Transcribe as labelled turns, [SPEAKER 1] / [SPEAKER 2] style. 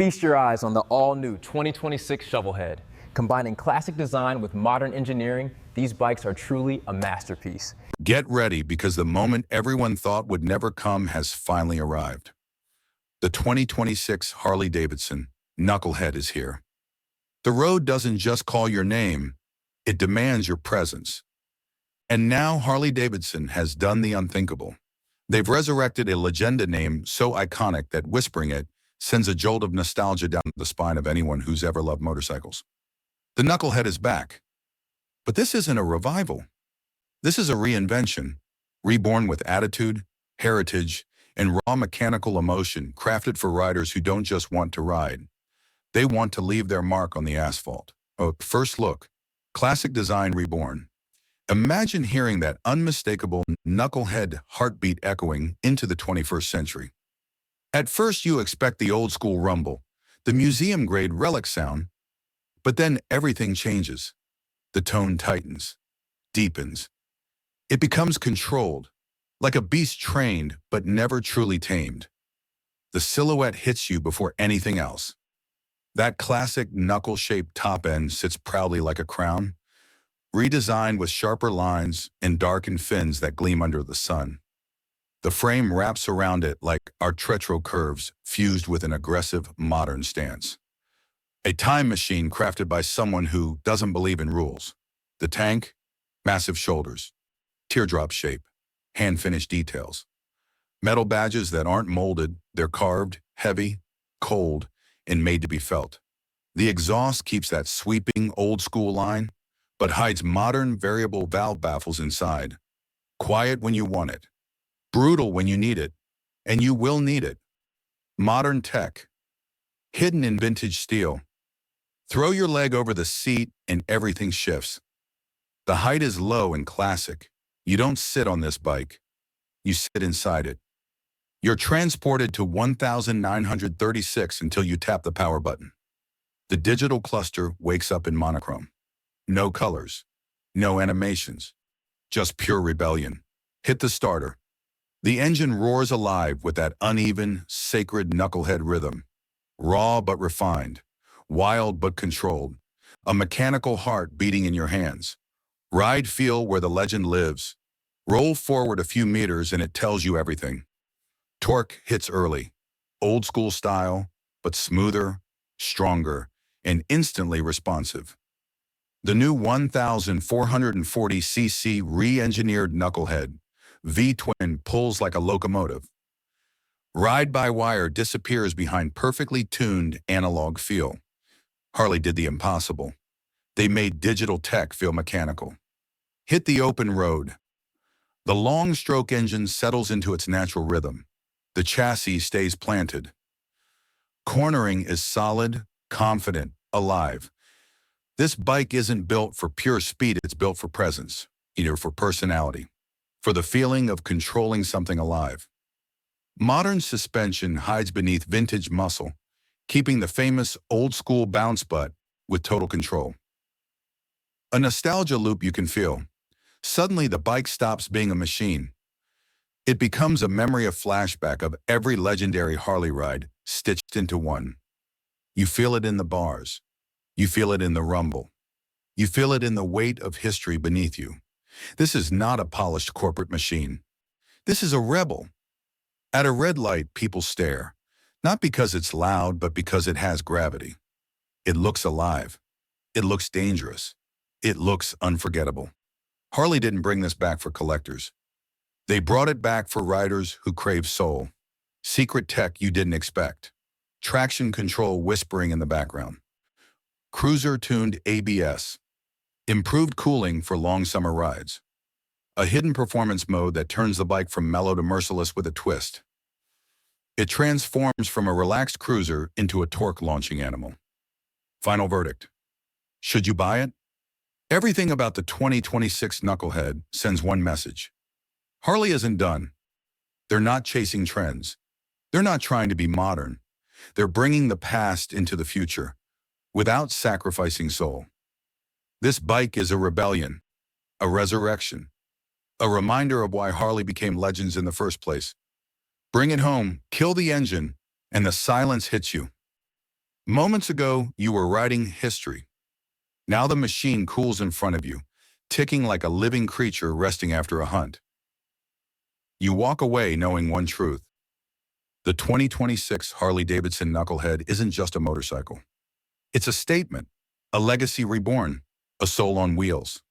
[SPEAKER 1] Feast your eyes on the all-new 2026 Shovelhead. Combining classic design with modern engineering, these bikes are truly a masterpiece.
[SPEAKER 2] Get ready because the moment everyone thought would never come has finally arrived. The 2026 Harley-Davidson Knucklehead is here. The road doesn't just call your name, it demands your presence. And now Harley-Davidson has done the unthinkable. They've resurrected a legenda name so iconic that whispering it sends a jolt of nostalgia down the spine of anyone who's ever loved motorcycles. The Knucklehead is back. But this isn't a revival. This is a reinvention, reborn with attitude, heritage, and raw mechanical emotion, crafted for riders who don't just want to ride. They want to leave their mark on the asphalt. Oh, first look, classic design reborn. Imagine hearing that unmistakable Knucklehead heartbeat echoing into the 21st century. At first you expect the old school rumble, the museum-grade relic sound, but then everything changes. The tone tightens, deepens. It becomes controlled, like a beast trained but never truly tamed. The silhouette hits you before anything else. That classic knuckle-shaped top end sits proudly like a crown, redesigned with sharper lines and darkened fins that gleam under the sun. The frame wraps around it like artretro curves fused with an aggressive, modern stance. A time machine crafted by someone who doesn't believe in rules. The tank, massive shoulders, teardrop shape, hand-finished details. Metal badges that aren't molded, they're carved, heavy, cold, and made to be felt. The exhaust keeps that sweeping, old-school line, but hides modern variable valve baffles inside. Quiet when you want it, brutal when you need it, and you will need it. Modern tech, hidden in vintage steel. Throw your leg over the seat and everything shifts. The height is low and classic. You don't sit on this bike, you sit inside it. You're transported to 1936 until you tap the power button. The digital cluster wakes up in monochrome. No colors, no animations, just pure rebellion. Hit the starter. The engine roars alive with that uneven, sacred Knucklehead rhythm. Raw but refined, wild but controlled. A mechanical heart beating in your hands. Ride feel where the legend lives. Roll forward a few meters and it tells you everything. Torque hits early, old school style, but smoother, stronger, and instantly responsive. The new 1,440cc re-engineered Knucklehead V-twin pulls like a locomotive. Ride-by-wire disappears behind perfectly tuned analog feel. Harley did the impossible. They made digital tech feel mechanical. Hit the open road. The long-stroke engine settles into its natural rhythm. The chassis stays planted. Cornering is solid, confident, alive. This bike isn't built for pure speed, it's built for presence, for personality, for the feeling of controlling something alive. Modern suspension hides beneath vintage muscle, keeping the famous old-school bounce butt with total control. A nostalgia loop you can feel. Suddenly the bike stops being a machine. It becomes a memory of flashback of every legendary Harley ride stitched into one. You feel it in the bars. You feel it in the rumble. You feel it in the weight of history beneath you. This is not a polished corporate machine. This is a rebel. At a red light, people stare, not because it's loud, but because it has gravity. It looks alive. It looks dangerous. It looks unforgettable. Harley didn't bring this back for collectors. They brought it back for riders who crave soul. Secret tech you didn't expect. Traction control whispering in the background. Cruiser-tuned ABS. Improved cooling for long summer rides. A hidden performance mode that turns the bike from mellow to merciless with a twist. It transforms from a relaxed cruiser into a torque-launching animal. Final verdict. Should you buy it? Everything about the 2026 Knucklehead sends one message. Harley isn't done. They're not chasing trends. They're not trying to be modern. They're bringing the past into the future, without sacrificing soul. This bike is a rebellion, a resurrection, a reminder of why Harley became legends in the first place. Bring it home, kill the engine, and the silence hits you. Moments ago, you were writing history. Now the machine cools in front of you, ticking like a living creature resting after a hunt. You walk away knowing one truth. The 2026 Harley-Davidson Knucklehead isn't just a motorcycle. It's a statement, a legacy reborn, a soul on wheels.